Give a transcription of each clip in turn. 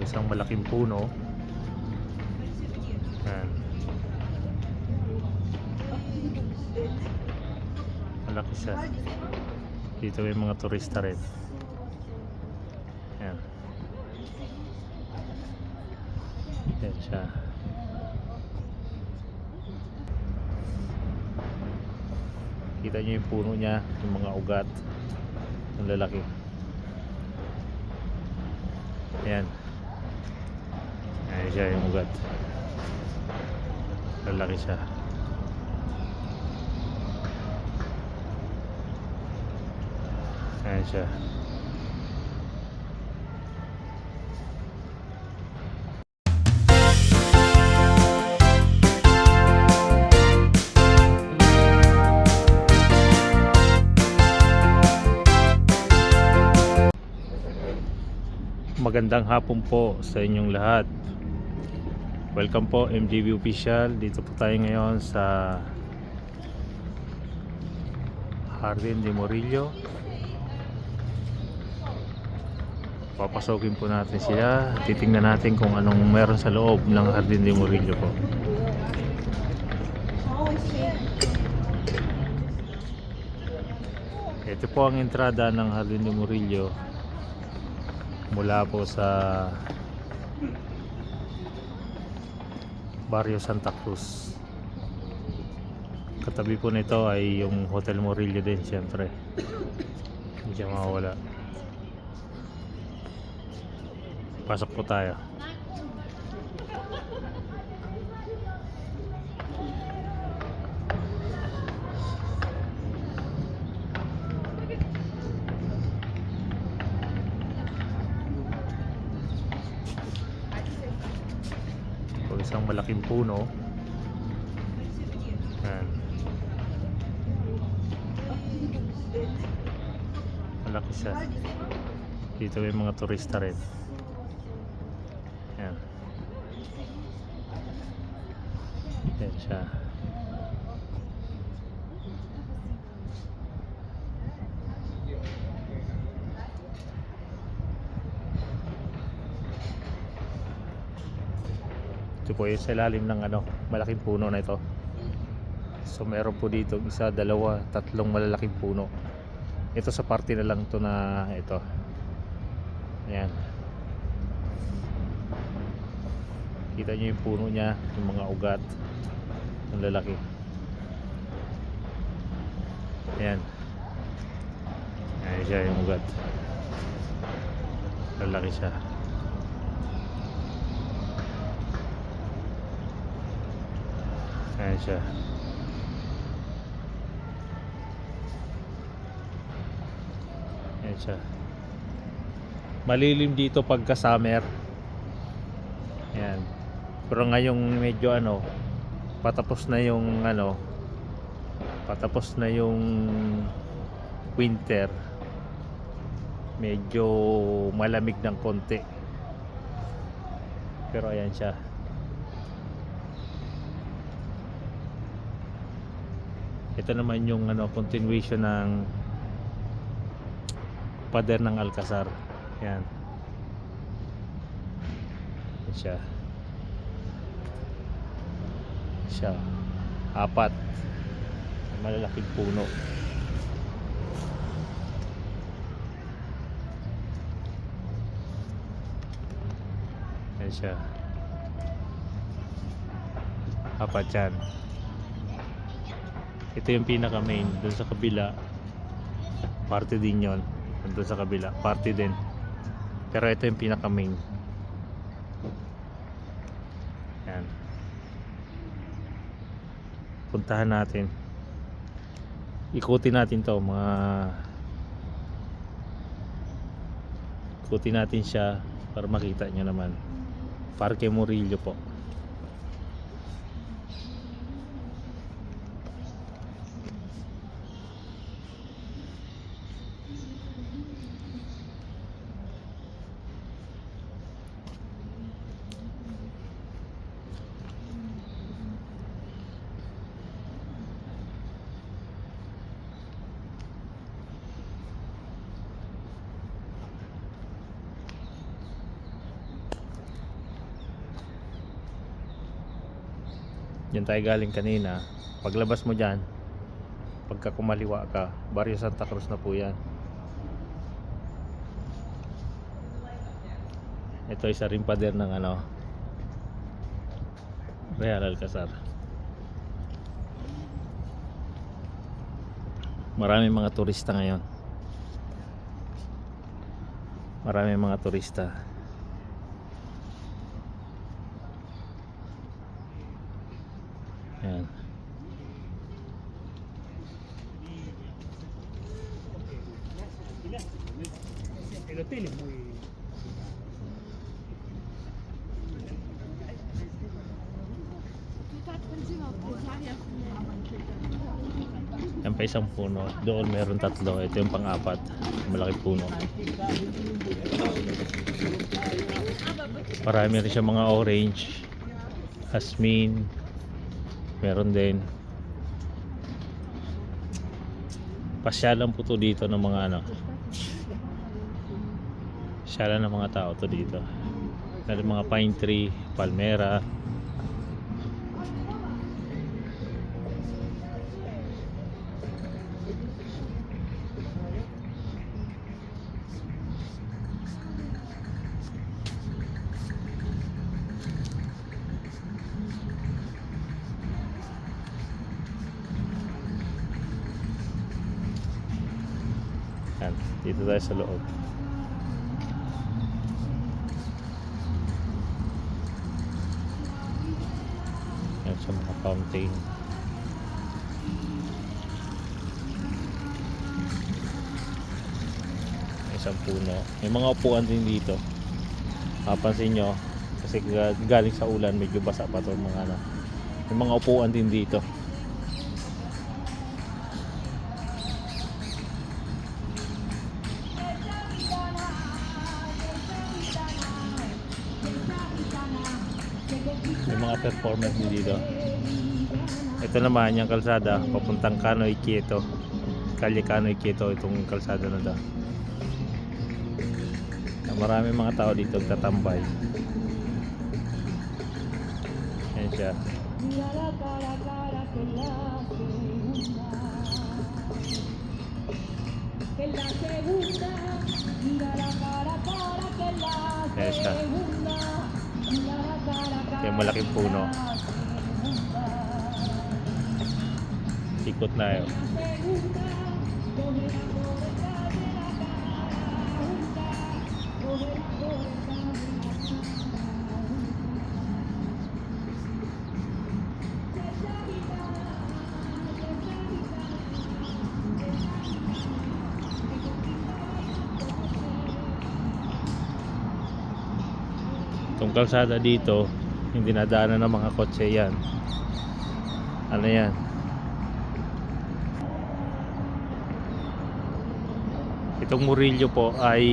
isang malaking puno. Yan. Malaki siya. Dito may mga turista rin. Yan. Yan siya. Kita nyo yung puno niya, yung mga ugat. Ang lalaki. Ayan. Ayan siya yung ugat. Lalaki siya. Ayan siya. Magandang hapon po sa inyong lahat. Welcome po MJB Official. Dito po tayo ngayon sa Jardín de Murillo. Papasokin po natin sila. Titingnan natin kung anong meron sa loob ng Jardín de Murillo po. Ito po ang entrada ng Jardín de Murillo mula po sa Barrio Santa Cruz. Katabi po nito ay yung Hotel Murillo din, siyempre. Hindi siya mawawala. Pasok po tayo. Isang malaking puno. Yan. Malaki siya. Dito may mga turista rin. Yan. Yan siya. Ito po yung sa ilalim ng malaking puno na ito. So meron po dito isa, dalawa, tatlong malalaking puno. Ito sa parte na lang to na ito. Ayan. Kita nyo yung puno niya, yung mga ugat. Ang lalaki. Ayan. Ayan siya yung ugat. Lalaki siya. Ayan siya. Ayan siya. Malilim dito pagka summer. Ayan. Pero ngayong medyo patapos na yung patapos na yung winter. Medyo malamig ng konti. Pero ayan siya. Ito naman yung continuation ng pader ng Alcazar. Yan. Yan siya. Siya. Apat. Malalaking puno. Yan siya. Apat yan. Ito yung pinaka main. Doon sa kabila parte din yon. Doon sa kabila parte din. Pero ito yung pinaka main. Yan. Puntahan natin. Ikutin natin to ikutin natin siya para makita nyo naman. Parque Murillo po. Diyan tayo galing kanina. Paglabas mo dyan, pagka kumaliwa ka, Barrio Santa Cruz na po yan. Ito isa rin pader ng ano, Real Alcazar. Maraming mga turista ngayon. Maraming mga turista. Ayan. El hotel es muy... Yan pa isang puno. Doon meron tatlo. Ito yung pang-apat. Malaki puno. Marami rin siya mga orange, jasmine. Meron din. Pasyalan po to dito ng mga ano. Pasyalan ng mga tao to dito. Meron mga pine tree, palmera. Yan, dito tayo sa loob. Yan sa mga fountain. Isang puno. May mga upuan din dito. Mapansin nyo, kasi galing sa ulan, medyo basa pa itong mga ano. May mga upuan din dito. May mga performance din dito. Ito naman yung kalsada papuntang Canoy Quieto. Calle Canoy Quieto itong kalsada na to. Marami mga tao dito nagtatambay. Yan siya. Yan siya. Yung malaking puno. Ikot na yun. Itong kalsada dito, hindi nadaanan ng mga kotse yan. Ano yan? Itong Murillo po ay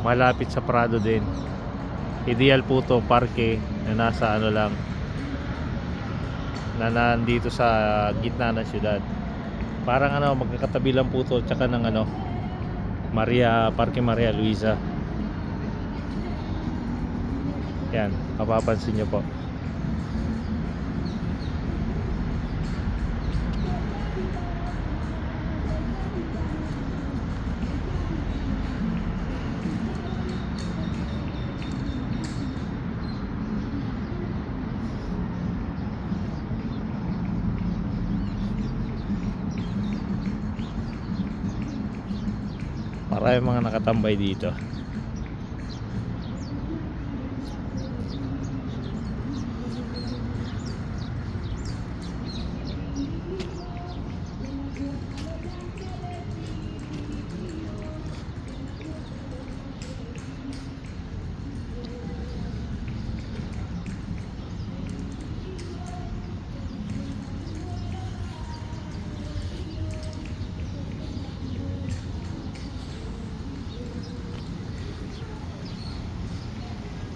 malapit sa Prado din. Ideal po to parke na nasa ano lang, na nandito sa gitna ng syudad. Parang ano, magkakatabi lang po to tsaka ng ano, Parque Maria Luisa. Yan, mapapansin nyo po. Marami mga nakatambay dito.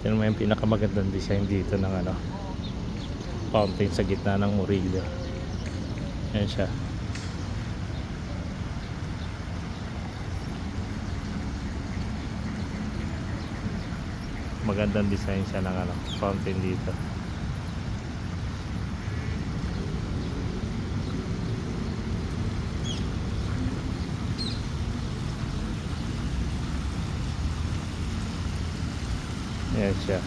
Yan naman yung pinakamagandang design dito ng ano, fountain sa gitna ng Murillo. Yan siya. Magandang design siya ng ano, fountain dito. Ayan siya.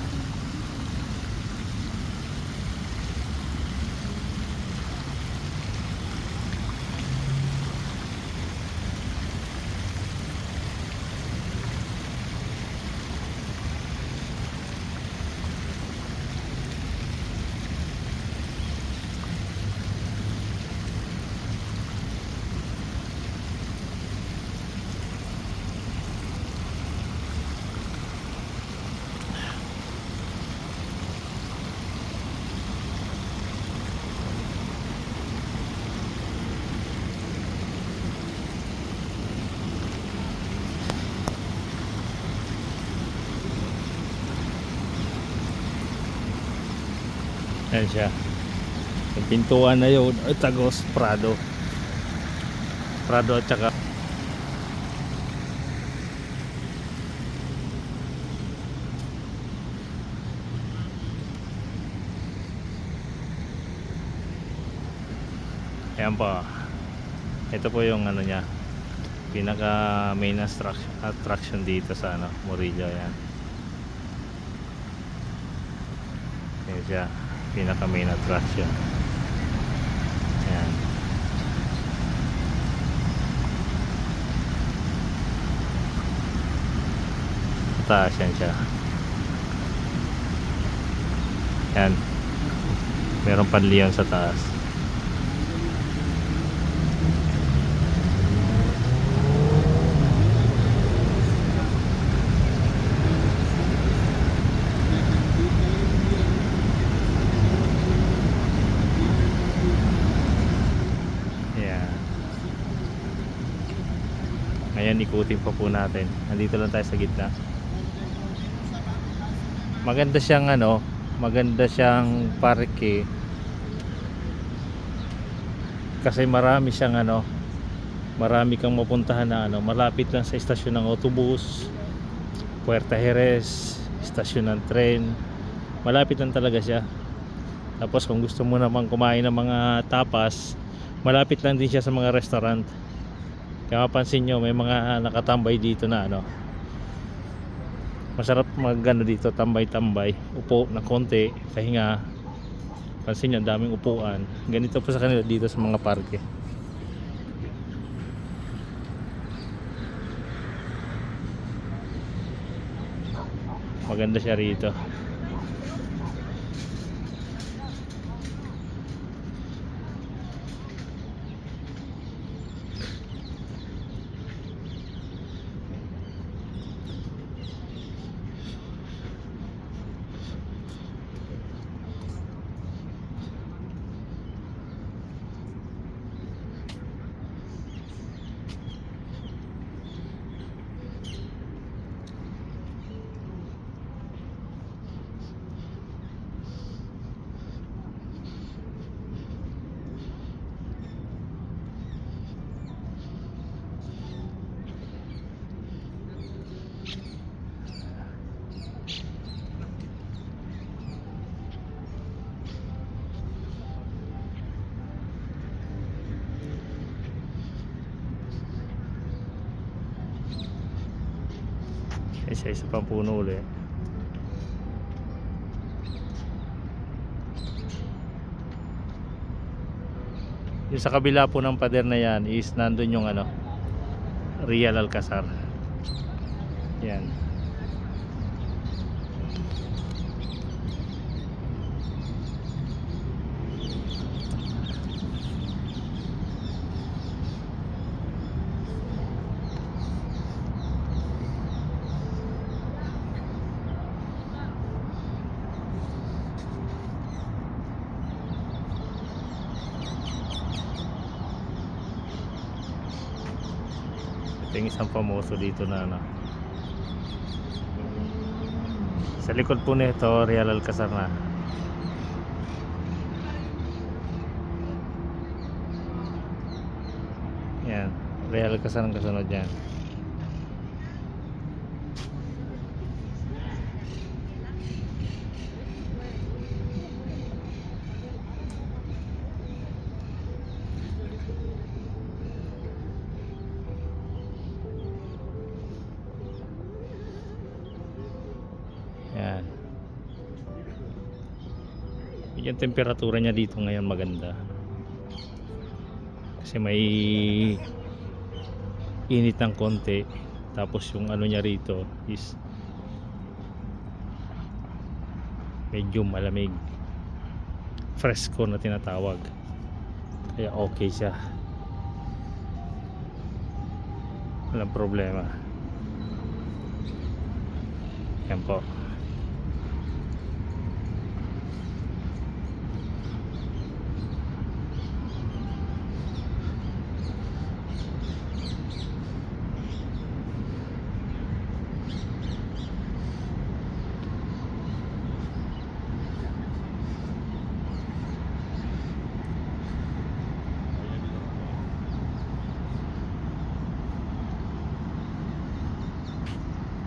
Ayan siya. Yung pintuan na yun, Tagos Prado. Prado at saka ayan po. Ito po yung ano niya, pinaka main attraction dito sa ano, Murillo. Ayan. Ayan siya, pinaka main attraction. Ayan. Taas yan siya. Ayan. Meron panliyon sa taas. Ayan, ikutin pa po natin. Nandito lang tayo sa gitna. Maganda siyang ano, maganda siyang parke. Kasi marami siyang ano, marami kang mapuntahan na ano, malapit lang sa istasyon ng autobus, Puerta Jerez, istasyon ng tren. Malapit lang talaga siya. Tapos kung gusto mo naman kumain ng mga tapas, malapit lang din siya sa mga restaurant. Kaya mapansin nyo, may mga nakatambay dito na ano, masarap magano dito, tambay-tambay, upo na konti, pahinga. Pansin nyo, ang daming upuan. Ganito po sa kanila dito sa mga parke. Maganda siya rito. Isa-isa pang puno ulit. Yung sa kabila po ng pader na yan is nandun yung ano, Real Alcazar. Yan. Ito yung isang famoso dito na ano. Sa likod po nito, Real Alcazar na. Yan, Real Alcazar ang kasunod yan. Yan. Yung temperatura niya dito ngayon maganda. Kasi may init ng konti. Tapos yung ano niya rito is medyo malamig. Fresco na tinatawag. Kaya okay siya. Walang problema. Yan po.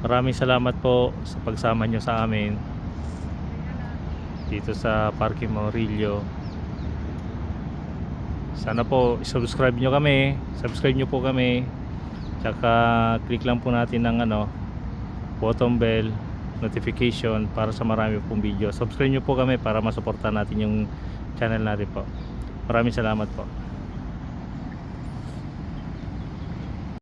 Maraming salamat po sa pagsama nyo sa amin dito sa Parque Maurilio. Sana po subscribe nyo kami, subscribe nyo po kami, tsaka click lang po natin ng button bell notification para sa marami pong video. Subscribe nyo po kami para masuportahan natin yung channel natin po. Maraming salamat po.